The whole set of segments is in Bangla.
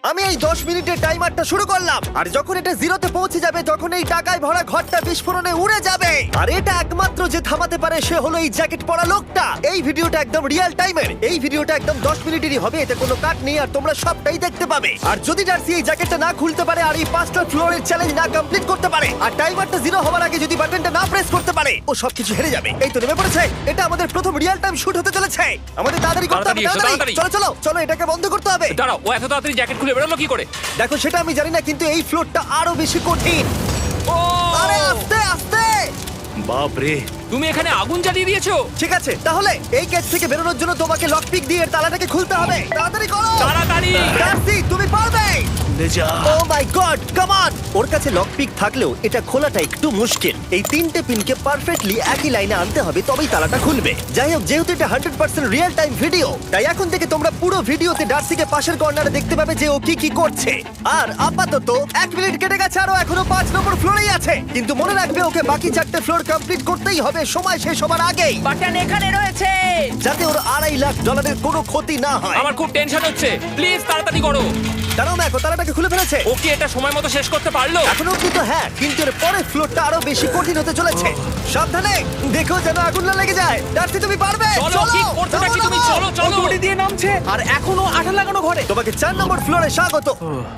আমি এই 10 মিনিটের টাইমারটা শুরু করলাম, আর যখন এটা জিরোতে পৌঁছে যাবে তখন এই টাকায় ভরা ঘরটা বিস্ফোরণে উড়ে যাবে। আর এটা একমাত্র যে থামাতে পারে সে হলো এই জ্যাকেট পরা লোকটা। এই ভিডিওটা একদম রিয়েল টাইমের, এই ভিডিওটা একদম 10 মিনিটেরই হবে, এতে কোনো কাট নেই আর তোমরা সবটাই দেখতে পাবে। আর যদি ডার্সি এই জ্যাকেটটা না খুলতে পারে আর এই 5টা ফ্লোরের চ্যালেঞ্জ না কমপ্লিট করতে পারে আর টাইমারটা জিরো হওয়ার আগে যদি বাটনটা না প্রেস করতে পারে, ও সবকিছু হেরে যাবে। এই তো নেমে পড়েছে, এটা আমাদের প্রথম রিয়েল টাইম শুট হতে চলেছে। আমাদের তাড়াতাড়ি করতে হবে, তাড়াতাড়ি। চলো চলো চলো, এটাকে বন্ধ করতে হবে। দাঁড়াও, ও এত তাড়াতাড়ি জ্যাকেট খুলে বেরোলো কি করে? দেখো সেটা আমি জানি না, কিন্তু এই ফ্লোরটা আরো বেশি কঠিন। ও আরে আস্তে আস্তে। বাপ রে, তুমি এখানে আগুন জ্বালিয়ে দিয়েছো। ঠিক আছে, তাহলে এই কেস থেকে বেরোনোর জন্য তোমাকে লকপিক দিয়ে এর তালাটাকে খুলতে হবে। তাড়াতাড়ি করো তাড়াতাড়ি। ডার্সি, তুমি পারবে। লে যা। ও মাই গড, কাম অন। ওর কাছে লকপিক থাকলেও এটা খোলাটা একটু মুশকিল। এই 3টে পিনকে পারফেক্টলি একই লাইনে আনতে হবে, তবেই তালাটা খুলবে। যাই হোক, যেহেতু এটা 100% রিয়েল টাইম ভিডিও, তাই এখন থেকে তোমরা পুরো ভিডিওতে ডার্সিকে পাশের কর্নারে দেখতে পাবে যে ও কি কি করছে। আর আপাতত 1 মিনিট কেটে গেছে, আরো এখনো 5 নম্বর ফ্লোরেই আছে। কিন্তু মনে রাখবে ওকে বাকি 4টে ফ্লোর কমপ্লিট করতেই হবে সময় শেষ হবার আগেই, বাটন এখানে রয়েছে। যাতে ওর $2.5 লাখ কোনো ক্ষতি না হয়। আমার খুব টেনশন হচ্ছে, প্লিজ তাড়াতাড়ি করো। কারণ দেখো তালাটাকে খুলে ফেলেছে। ও কি এটা সময় মতো শেষ করতে পারলো? এখনো কিন্তু হ্যাঁ, কিন্তু এর পরের ফ্লোরটা আরো বেশি কঠিন হতে চলেছে। সাবধানে, দেখো যেন আগুন না লেগে যায়। ডার্সি, তুমি পারবে। চলো, কি করছো নাকি তুমি? চলো চলো। দড়ি দিয়ে নামছে আর এখনো আঠা লাগানো ঘরে। তোমাকে 4 নম্বর ফ্লোরে স্বাগত।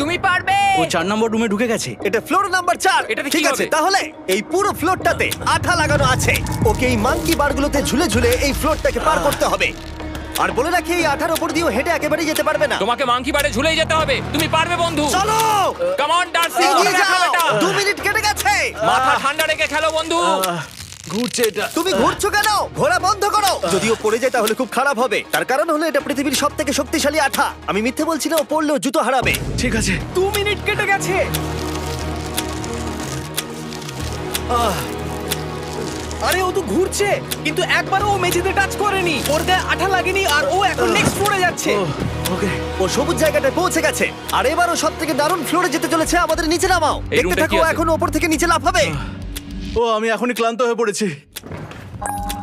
তুমি পারবে। ও 4 নম্বর রুমে ঢুকে গেছে। এটা ফ্লোর নাম্বার 4। এটাতে কি ঠিক আছে, হবে? তাহলে এই পুরো ফ্লোরটাতে আঠা লাগানো আছে। ওকে এই মাঙ্কি বারগুলোতে ঝুলে ঝুলে এই ফ্লোরটাকে পার করতে হবে। আর বলে রাখি, এই আঠার উপর দিয়েও হেঁটে একেবারেই যেতে পারবে না। তোমাকে মাংকি বারে ঝুলেই যেতে হবে। তুমি পারবে বন্ধু। চলো কাম অন ডার্সি, এগিয়ে করে দেখাও যাও। এটা। 2 মিনিট কেটে গেছে। মাথা ঠান্ডা রেখে খেলো বন্ধু। ঘুরছে এটা। তুমি ঘুরছো কেন? ঘোরা বন্ধ করো। যদিও পড়ে যায় তাহলে খুব খারাপ হবে। তার কারণ হলো এটা পৃথিবীর সবথেকে শক্তিশালী আঠা। আমি মিথ্যে বলছি না, ও পড়লেও জুতো হারাবে। ঠিক আছে। 2 মিনিট কেটে গেছে। আরে ও তো ঘুরছে, কিন্তু একবারও ও মেঝেতে টাচ করেনি। ওর গায়ে আঠা লাগেনি আর ও এখন নেক্সট ফ্লোরে যাচ্ছে। ওকে। ও সবুজ জায়গাটায় পৌঁছে গেছে। আর এবারও সবথেকে দারুণ ফ্লোরে যেতে চলেছে। আমাদের নিচে নামাও। এই দেখতে রুমটা থাকো, কি আছে? এখন উপর থেকে নিচে লাফাবে। ও আমি এখনই ক্লান্ত হয়ে পড়েছি।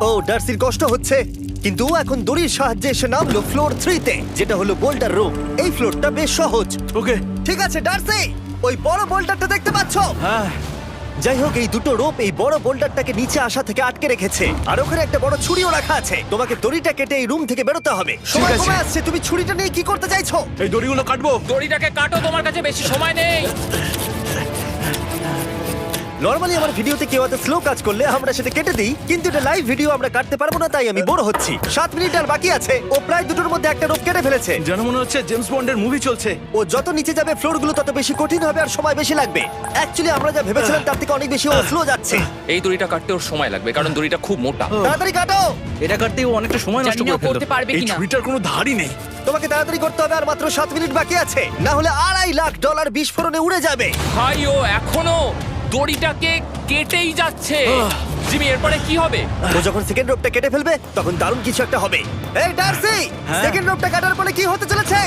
ও ডার্সির কষ্ট হচ্ছে, কিন্তু ও এখন দড়ির সাহায্যে এসে নামলো ফ্লোর 3-তে, যেটা হলো বোল্টার রুম। এই ফ্লোরটা বেশ সহজ। ওকে। ঠিক আছে ডার্সি, ওই বড় বোল্টারটা দেখতে পাচ্ছো? হ্যাঁ। যাই হোক, এই দুটো রোপ এই বড় বোল্ডারটাকে নিচে আসা থেকে আটকে রেখেছে। আর ওখানে একটা বড় ছুরিও রাখা আছে। তোমাকে দড়িটা কেটে এই রুম থেকে বেরোতে হবে। সময় আছে। কমে আসছে, তুমি ছুরিটা নিয়ে কি করতে চাইছো? এই দড়িগুলো কাটবো। দড়িটাকে কাটো, তোমার কাছে বেশি সময় নেই। নরমালি আমার ভিডিওতে কেউ এত স্লো কাজ করলে আমরা সেটা কেটে দিই, কিন্তু এটা লাইভ ভিডিও আমরা কাটতে পারবো না, তাই আমি বোর হচ্ছি। 7 মিনিট আর বাকি আছে। ও প্রায় দুটোর মধ্যে একটা রোপ কেটে ফেলেছে। যেন মনে হচ্ছে জেমস বন্ডের মুভি চলছে। ও যত নিচে যাবে ফ্লোরগুলো তত বেশি কঠিন হবে আর সময় বেশি লাগবে। অ্যাকচুয়ালি আমরা যা ভেবেছিলাম তার থেকে অনেক বেশি ও স্লো যাচ্ছে। এই দড়িটা কাটতে ওর সময় লাগবে, কারণ দড়িটা খুব মোটা। তাড়াতাড়ি কাটো। এটা কাটতে ও অনেকটা সময় নষ্ট জানি না করে ফেললো। করতে পারবে এই কিনা। ছুরিটার কোনো ধারই নেই। তোমাকে তাড়াতাড়ি করতে হবে, আর মাত্র 7 মিনিট বাকি আছে, না হলে $2.5 লাখ বিস্ফোরণে উড়ে যাবে। ভাই ও এখনো দড়িটাকে কেটেই যাচ্ছে। জিমি, এরপরে কি হবে? ও যখন সেকেন্ড রোপটা কেটে ফেলবে তখন দারুণ কিছু একটা হবে। এই ডার্সি, সেকেন্ড রোপটা কাটার পরে কি হতে চলেছে?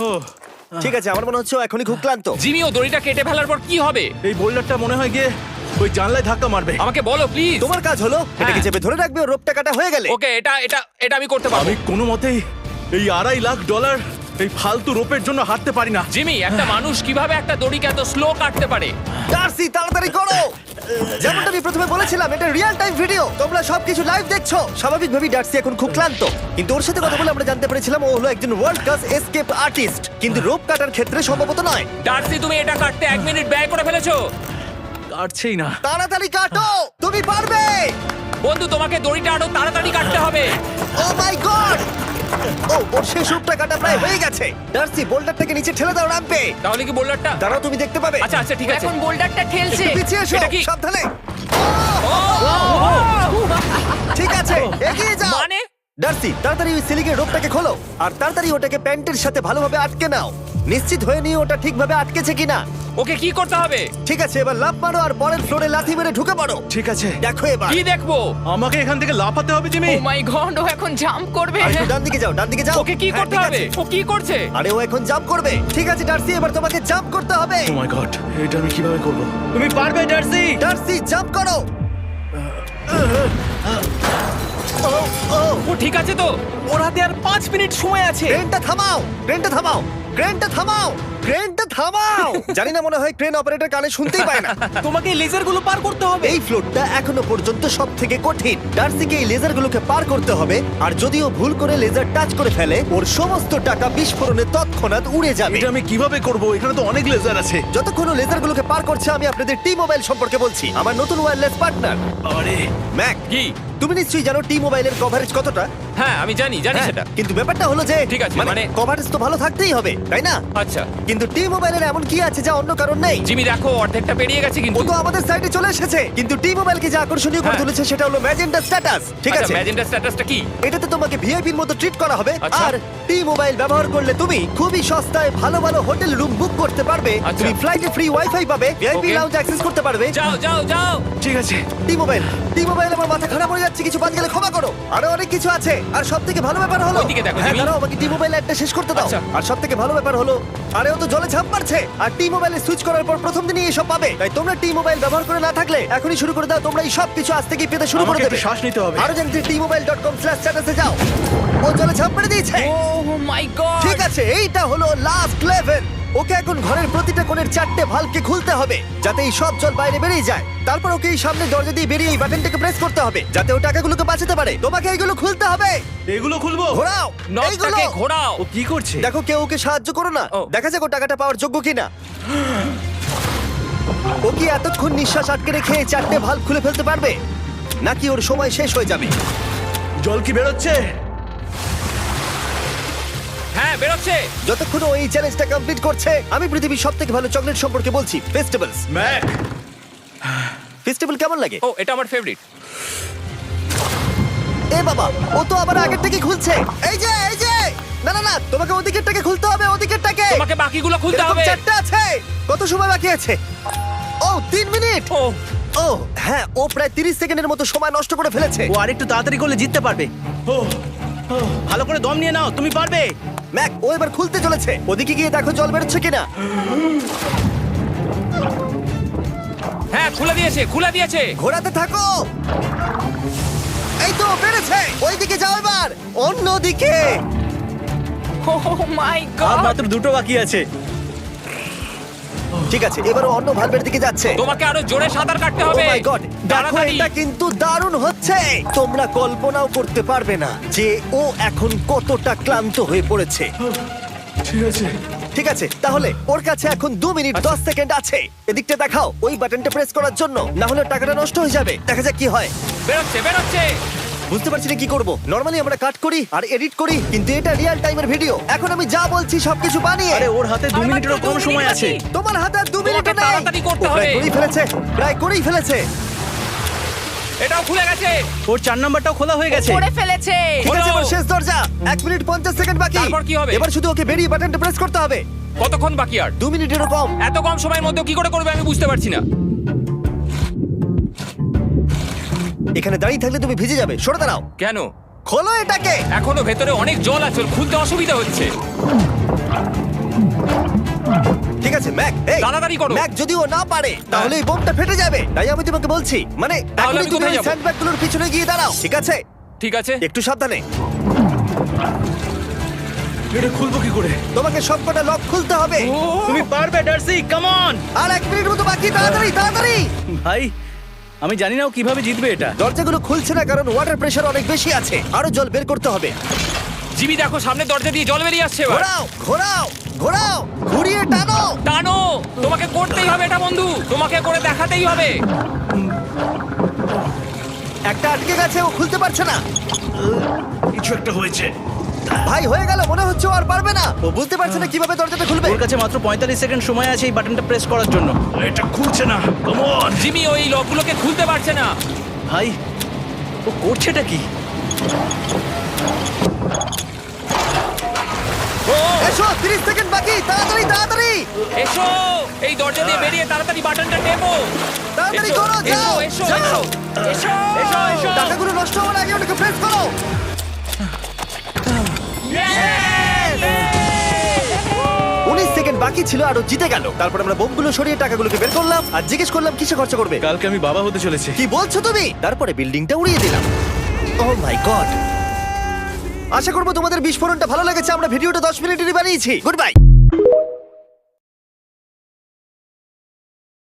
ও ঠিক আছে, আমার মনে হচ্ছে ও এখনই খুব ক্লান্ত। জিমি, ও দড়িটা কেটে ফেলার পর কি হবে? এই বোল্ডারটা মনে হয় গিয়ে ওই জানলায় ধাক্কা মারবে। আমাকে বলো প্লিজ। তোমার কাজ হলো এটাকে হ্যাঁ। চেপে ধরে রাখবে, ও রোপটা কাটা হয়ে গেলে। ওকে, এটা এটা এটা আমি করতে পারবো। আমি কোনো মতেই এই $2.5 লাখ এই ফালতু রোপের জন্য হাঁটতে পারি না। জিমি, একটা মানুষ কিভাবে একটা দড়িকে এত স্লো কাটতে পারে? ডার্সি, তাড়াতাড়ি করো। যেমনটা আমি প্রথমে বলেছিলাম, এটা রিয়েল টাইম ভিডিও, তোমরা সবকিছু লাইভ দেখছো। স্বাভাবিকভাবেই ডার্সি এখন খুব ক্লান্ত, কিন্তু ওর সাথে কথা বলে আমরা জানতে পেরেছিলাম ও হলো একজন ওয়ার্ল্ড ক্লাস এসকেপ আর্টিস্ট, কিন্তু রোপ কাটার ক্ষেত্রে সম্ভবত নয়। ডার্সি, তুমি এটা কাটতে 1 মিনিট ব্যয় করে ফেলেছো। কাটছেই না। তাড়াতাড়ি কাটো, তুমি পারবে। বন্ধু, তোমাকে দড়িটা আরো তাড়াতাড়ি কাটতে হবে। ও মাই গড! ওর শেষ রূপটা কাটা প্রায় হয়ে গেছে। ডার্সি, বোল্ডারটাকে নিচে ঠেলে দাও রাম্পে। তাহলে কি বোল্ডারটা? দাঁড়াও, তুমি দেখতে পাবে। আচ্ছা আচ্ছা, ঠিক আছে। এখন বোল্ডারটা ঠেলছে। একটু পিছিয়ে এসো, এটা কি? সাবধানে। ঠিক আছে, এগিয়ে যাও। মানে? ডার্সি, তাড়াতাড়ি ওই সিলিংয়ের রোপটাকে খোলো আর তাড়াতাড়ি ওটাকে প্যান্টের সাথে ভালোভাবে আটকে নাও। নিশ্চিত হয়ে নিও ওটা ঠিকভাবে আটকেছে কিনা। ওকে কি করতে হবে? ঠিক আছে, এবার লাফ মারো আর পরের ফ্লোরে লাথি মেরে ঢুকে পড়ো। ঠিক আছে। দেখো এবার। কি দেখবো? আমাকে এখান থেকে লাফাতে হবে জিমি। ও মাই গড, ও এখন জাম্প করবে। আর একটু ডান দিকে যাও, ডান দিকে যাও। ওকে কি হ্যাঁ, করতে ঠিক হবে? আছে। ও কি করছে? আরে ও এখন জাম্প করবে। ঠিক আছে ডার্সি, এবার তোমাকে জাম্প করতে হবে। ও মাই গড, এটা আমি কিভাবে করব? তুমি পারবে ডার্সি। ডার্সি, জাম্প করো। ও ও ও ঠিক আছে তো? ওর হাতে আর 5 মিনিট সময় আছে। ক্রেনটা থামাও, ক্রেনটা থামাও, ক্রেনটা থামাও, ক্রেনটা থামাও। জানি না, মনে হয় ক্রেন অপারেটর কানে শুনতেই পায় না। তোমাকে লেজারগুলো পার করতে হবে। এই ফ্লোরটা এখনো পর্যন্ত সব থেকে কঠিন। ডার্সিকে এই লেজারগুলোকে পার করতে হবে, আর যদিও ভুল করে লেজার টাচ করে ফেলে, ওর সমস্ত টাকা বিস্ফোরণে তৎক্ষণাৎ উড়ে যাবে। এটা আমি কিভাবে করব? এখানে তো অনেক লেজার আছে। যতক্ষণ ও লেজারগুলোকে পার করছে, আমি আপনাদের টি মোবাইল সম্পর্কে বলছি, আমার নতুন ওয়্যারলেস পার্টনার আরে ম্যাক। কি? তুমি নিশ্চয়ই জানো টি মোবাইলের কভারেজ কতটা? হ্যাঁ আমি জানি হ্যাঁ, সেটা। কিন্তু ব্যাপারটা হলো যে ঠিক আছে, মানে কভারেজ তো ভালো থাকতেই হবে, তাই না? আচ্ছা কিন্তু টি মোবাইলের এমন কি আছে যা অন্য কারণ নেই? জিমি দেখো অর্ধেকটা পেরিয়ে গেছে ও কিন্তু। তো আমাদের সাইডে চলে এসেছে, কিন্তু টি মোবাইলকে যে আকর্ষণীয় করে হ্যাঁ। তুলেছে সেটা হলো ম্যাজেন্টা স্ট্যাটাস। ঠিক আছে, ম্যাজেন্টা স্ট্যাটাসটা কি? এটাতে তোমাকে ভিআইপির মতো ট্রিট করা হবে। আচ্ছা। আর টি মোবাইল ব্যবহার করলে তুমি খুবই সস্তায় ভালো ভালো হোটেল রুম বুক করতে পারবে। আচ্ছা। তুমি ফ্লাইটে ফ্রি ওয়াইফাই পাবে, ভিআইপি Okay. লাউঞ্জ অ্যাক্সেস করতে পারবে। যাও যাও যাও। ঠিক আছে। টি মোবাইল, টি মোবাইল, আমার মাথা খারাপ হয়ে যাচ্ছে, কিছু বাদ গেলে ক্ষমা করো। আরো অনেক কিছু আছে, আর সবথেকে ভালো ব্যাপার হলো, ওইদিকে দেখো, হ্যাঁ জিমি। দাঁড়াও, আমাকে টি মোবাইল একটা শেষ করতে দাও। আচ্ছা। আর সবথেকে ভালো ব্যাপার হলো, আরে ও তো জলে ঝাঁপ মারছে, আর টি মোবাইলে সুইচ করার পর প্রথম দিনই এসব পাবে। তাই তোমরা টি মোবাইল ব্যবহার করে না থাকলে এখনই শুরু করে দাও। তোমরা এই সব কিছু আজ থেকেই পেতে শুরু করে আমাকে দেবে। একটু শ্বাস নিতে হবে। আরো জানতে tmobile.com/status এ যাও। ও জলে ঝাঁপ মেরে দিয়েছে। ও মাই গড। ঠিক আছে, এইটা হলো লাস্ট লেভেল। ওকে এখন ঘরের প্রতিটা কোণের 4টে ভালভকে খুলতে হবে, যাতে এই সব জল বাইরে বেরিয়ে যায়। তারপর ওকে এই সামনে দরজা দিয়ে বেরিয়ে এই বাটনটাকে প্রেস করতে হবে, যাতে ও টাকাগুলোকে বাঁচাতে পারে। তোমাকে এইগুলো খুলতে হবে। এগুলো খুলবো? ঘোরাও এইগুলো। নটটাকে ঘোরাও। ও কি করছে? দেখো কেউ ওকে সাহায্য করো না, ও। দেখা যাক ও টাকাটা পাওয়ার যোগ্য কিনা। ও কি এতক্ষণ নিঃশ্বাস আটকে রেখে এই 4টে ভালভ খুলে ফেলতে পারবে, নাকি ওর সময় শেষ হয়ে যাবে? জল কি বেরোচ্ছে? হ্যাঁ বেরোচ্ছে। যতক্ষণ ও এই চ্যালেঞ্জটা কমপ্লিট করছে, আমি পৃথিবীর সবথেকে ভালো চকলেট সম্পর্কে বলছি, ফেস্টিভ্যালস। ম্যাক, ফেস্টিভ্যাল কেমন লাগে? ও এটা আমার ফেভারিট। এ বাবা, ও তো আবার আগের থেকে খুলছে। এই যে এই যে, না না না, তোমাকে ওদিকেরটাকে খুলতে হবে, ওদিকেরটাকে। তোমাকে বাকিগুলো খুলতে এরকম হবে। 4টা আছে। কত সময় বাকি আছে? ও 3 মিনিট। ও ও হ্যাঁ, ও প্রায় 30 সেকেন্ডের মতো সময় নষ্ট করে ফেলেছে। ও আরেকটু তাড়াতাড়ি করলে জিততে পারবে। ভালো করে দম নিয়ে নাও, তুমি পারবে। ম্যাক, ও এবার খুলতে চলেছে। ওদিকে গিয়ে দেখো জল বেরোচ্ছে কিনা। হ্যাঁ খুলে দিয়েছে, খুলে দিয়েছে। ঘোরাতে থাকো। এই তো বেড়েছে। ওইদিকে যাও এবার, অন্যদিকে। ও মাই আর গড। মাত্র 2টো বাকি আছে। ঠিক আছে, এবার ও অন্য ভালভের দিকে যাচ্ছে। তোমাকে আরো জোরে সাঁতার কাটতে ও হবে। মাই গড, দেখো তাড়াতাড়ি। এটা কিন্তু দারুণ হচ্ছে। তোমরা কল্পনাও করতে পারবে না যে ও এখন কতটা ক্লান্ত হয়ে পড়েছে। ঠিক আছে। ঠিক আছে, তাহলে ওর কাছে এখন 2 মিনিট 10 সেকেন্ড আছে। এদিকটা দেখাও, ওই বাটনটা প্রেস করার জন্য, না হলে টাকাটা নষ্ট হয়ে যাবে। দেখা যাক কি হয়। বেরোচ্ছে বেরোচ্ছে। বুঝতে পারছি না কি করব। নরমালি আমরা কাট করি আর এডিট করি, কিন্তু এটা রিয়েল টাইমের ভিডিও। এখন আমি যা বলছি সবকিছু বানিয়ে। আরে ওর হাতে 2 মিনিটেরও কম সময় আছে। তোমার হাতে আর 2 মিনিট তোমাকে নেই। তাড়াতাড়ি করতে ও প্রায় হবে। করেই ফেলেছে, প্রায় করেই ফেলেছে। এটাও খুলে গেছে। ওর 4 নাম্বারটাও খোলা হয়ে গেছে। করে ফেলেছে। ঠিক আছে, হলো। এবার শেষ দরজা। 1 মিনিট 50 সেকেন্ড বাকি। তারপর কি হবে? এবার শুধু ওকে বেরিয়ে বাটনটা প্রেস করতে হবে। কতক্ষণ বাকি আর? 2 মিনিটেরও কম। এত কম সময়ের মধ্যে কি করে করবে আমি বুঝতে পারছি না। এখানে দাঁড়িয়ে থাকলে তুমি ভিজে যাবে, সরে দাঁড়াও। কেন? খোলো এটাকে। এখনো ভেতরে অনেক জল আছে, ওর খুলতে অসুবিধা হচ্ছে। ঠিক আছে ম্যাক, এই তাড়াতাড়ি করো। ম্যাক, যদি ও না পারে তাহলে এই বোমটা ফেটে যাবে। তাই আমি তোমাকে বলছি, মানে তাহলে এখনই আমি তুমি কোথায় ওই যাবো? স্যান্ডব্যাগগুলোর পিছনে গিয়ে দাঁড়াও। ঠিক আছে, ঠিক আছে। একটু সাবধানে। এটা খুলবো কি করে? তোমাকে সবকটা লক খুলতে হবে। তুমি পারবে ডার্সি, কাম অন। আর 1 মিনিট মতো বাকি, তাড়াতাড়ি তাড়াতাড়ি। ভাই আমি জানি না ও কিভাবে জিতবে এটা। দরজাগুলো খুলছে না কারণ ওয়াটার প্রেশার অনেক বেশি আছে। আরো জল বের করতে হবে। জিমি দেখো সামনে দরজা দিয়ে জল বেরিয়ে আসছে এবার। ঘোরাও ঘোরাও ঘোরাও, ঘুরিয়ে টানো। টানো। তোমাকে করতেই হবে এটা বন্ধু, তোমাকে করে দেখাতেই হবে। একটা আটকে গেছে, ও খুলতে পারছে না। কিছু একটা হয়েছে। ভাই হয়ে গেল, মনে হচ্ছে ও আর পারবে না। ও বুঝতে পারছে না কিভাবে দরজাটা খুলবে। ওর কাছে মাত্র 45 সেকেন্ড সময় আছে এই বাটনটা প্রেস করার জন্য। এটা খুলছে না। Come on. জিমি ওই লকগুলোকে খুলতে পারছে না। ভাই ও করছেটা কি? ও এসো, 30 সেকেন্ড বাকি, তাড়াতাড়ি তাড়াতাড়ি এসো, এই দরজা দিয়ে বেরিয়ে তাড়াতাড়ি বাটনটা টেপো। তাড়াতাড়ি এসো, করো, যাও এসো, যাও। এসো, এসো, এসো, এসো। টাকাগুলো নষ্ট হওয়ার আগে ওটাকে প্রেস করো। Yes! 19 সেকেন্ড বাকি ছিল আর ও জিতে গেল। তারপর আমরা বোমগুলো সরিয়ে টাকাগুলোকে বের করলাম আর জিজ্ঞেস করলাম কিসে খরচা করবে। কালকে আমি বাবা হতে চলেছি। কি বলছো তুমি? তারপরে বিল্ডিংটা উড়িয়ে দিলাম। ও মাই গড, আশা করবো তোমাদের বিস্ফোরণটা ভালো লেগেছে। আমরা ভিডিওটা 10 মিনিটেরই বানিয়েছি। Good bye.